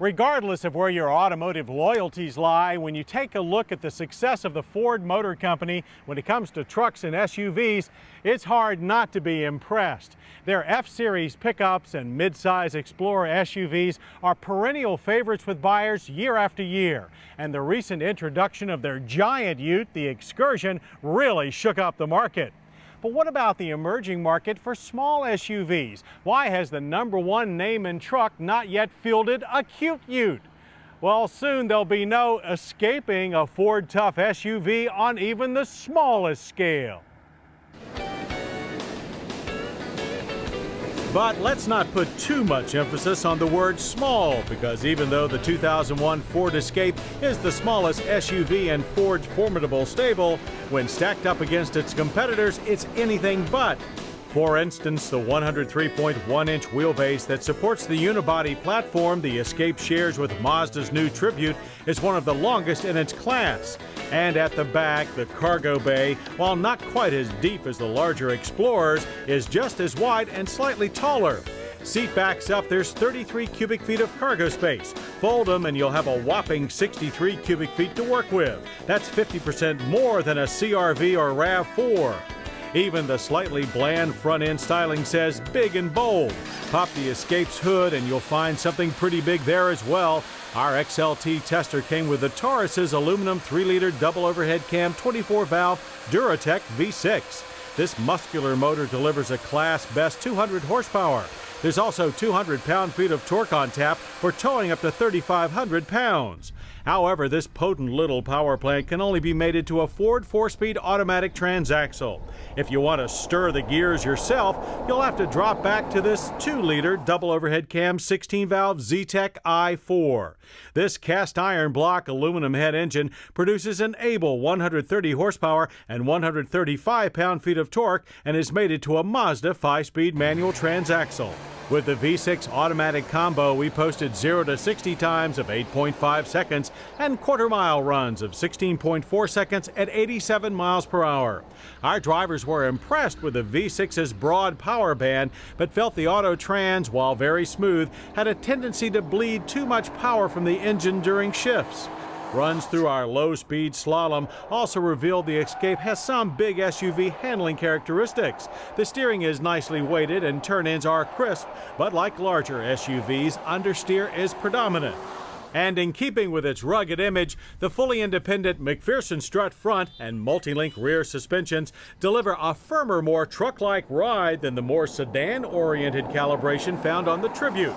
Regardless of where your automotive loyalties lie, when you take a look at the success of the Ford Motor Company when it comes to trucks and SUVs, it's hard not to be impressed. Their F-Series pickups and midsize Explorer SUVs are perennial favorites with buyers year after year. And the recent introduction of their giant ute, the Excursion, really shook up the market. But what about the emerging market for small SUVs? Why has the #1 name in truck not yet fielded a cute ute? Well, soon there'll be no escaping a Ford Tough SUV on even the smallest scale. But let's not put too much emphasis on the word small, because even though the 2001 Ford Escape is the smallest SUV in Ford's formidable stable, when stacked up against its competitors, it's anything but. For instance, the 103.1-inch wheelbase that supports the unibody platform the Escape shares with Mazda's new Tribute is one of the longest in its class. And at the back, the cargo bay, while not quite as deep as the larger Explorers, is just as wide and slightly taller. Seat backs up, there's 33 cubic feet of cargo space. Fold them and you'll have a whopping 63 cubic feet to work with. That's 50% more than a CR-V or RAV4. Even the slightly bland front-end styling says big and bold. Pop the Escape's hood and you'll find something pretty big there as well. Our XLT tester came with the Taurus's aluminum 3-liter double overhead cam 24-valve Duratec V6. This muscular motor delivers a class-best 200 horsepower. There's also 200 pound-feet of torque on tap for towing up to 3,500 pounds. However, this potent little power plant can only be mated to a Ford 4-speed automatic transaxle. If you want to stir the gears yourself, you'll have to drop back to this 2-liter double overhead cam 16-valve Zetec i4. This cast iron block aluminum head engine produces an able 130 horsepower and 135 pound-feet of torque and is mated to a Mazda 5-speed manual transaxle. With the V6 automatic combo, we posted 0 to 60 times of 8.5 seconds and quarter-mile runs of 16.4 seconds at 87 miles per hour. Our drivers were impressed with the V6's broad power band, but felt the Auto Trans, while very smooth, had a tendency to bleed too much power from the engine during shifts. Runs through our low-speed slalom also revealed the Escape has some big SUV handling characteristics. The steering is nicely weighted and turn-ins are crisp, but like larger SUVs, understeer is predominant. And in keeping with its rugged image, the fully independent McPherson strut front and multi-link rear suspensions deliver a firmer, more truck-like ride than the more sedan-oriented calibration found on the Tribute.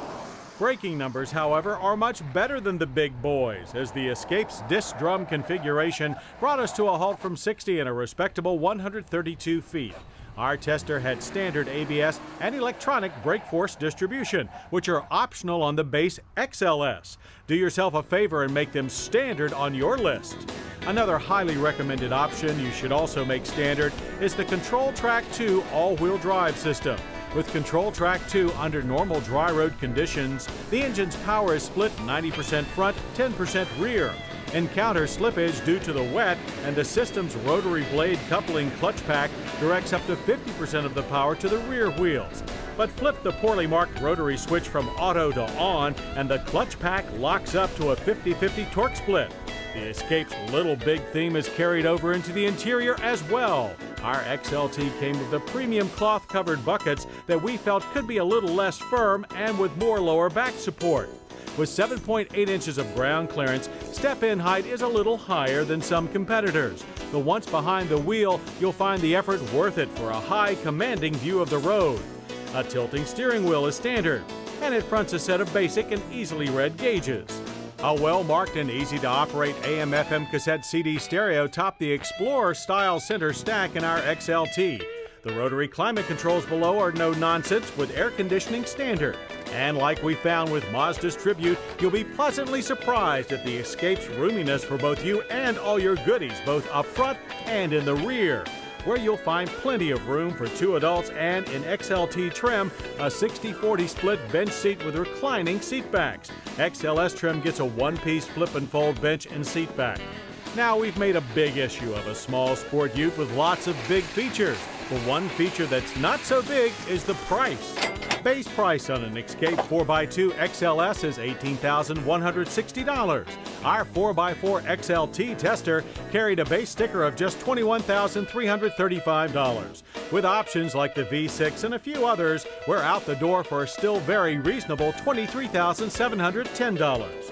Braking numbers, however, are much better than the big boys, as the Escape's disc drum configuration brought us to a halt from 60 in a respectable 132 feet. Our tester had standard ABS and electronic brake force distribution, which are optional on the base XLS. Do yourself a favor and make them standard on your list. Another highly recommended option you should also make standard is the Control Track 2 all-wheel drive system. With Control Track 2 under normal dry road conditions, the engine's power is split 90% front, 10% rear. Encounter slippage due to the wet, and the system's rotary blade coupling clutch pack directs up to 50% of the power to the rear wheels. But flip the poorly marked rotary switch from auto to on, and the clutch pack locks up to a 50-50 torque split. The Escape's little big theme is carried over into the interior as well. Our XLT came with the premium cloth-covered buckets that we felt could be a little less firm and with more lower back support. With 7.8 inches of ground clearance, step-in height is a little higher than some competitors. But once behind the wheel, you'll find the effort worth it for a high, commanding view of the road. A tilting steering wheel is standard, and it fronts a set of basic and easily read gauges. A well-marked and easy-to-operate AM/FM cassette CD stereo topped the Explorer-style center stack in our XLT. The rotary climate controls below are no nonsense with air conditioning standard. And like we found with Mazda's Tribute, you'll be pleasantly surprised at the Escape's roominess for both you and all your goodies, both up front and in the rear, where you'll find plenty of room for 2 adults and, in XLT trim, a 60-40 split bench seat with reclining seat backs. XLS trim gets a one-piece flip and fold bench and seat back. Now, we've made a big issue of a small sport ute with lots of big features. But one feature that's not so big is the price. base price on an Escape 4x2 XLS is $18,160. Our 4x4 XLT tester carried a base sticker of just $21,335. With options like the V6 and a few others, we're out the door for a still very reasonable $23,710.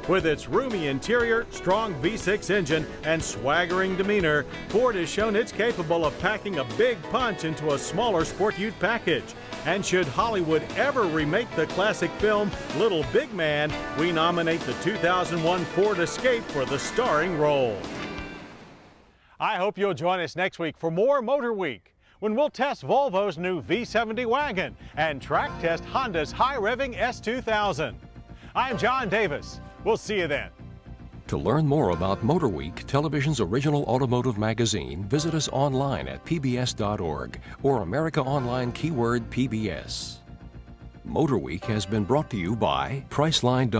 With its roomy interior, strong V6 engine, and swaggering demeanor, Ford has shown it's capable of packing a big punch into a smaller Sport Ute package. And should Hollywood ever remake the classic film Little Big Man, we nominate the 2001 Ford Escape for the starring role. I hope you'll join us next week for more Motorweek, when we'll test Volvo's new V70 wagon and track test Honda's high-revving S2000. I'm John Davis. We'll see you then. To learn more about Motorweek, television's original automotive magazine, visit us online at pbs.org or America Online keyword PBS. Motorweek has been brought to you by Priceline.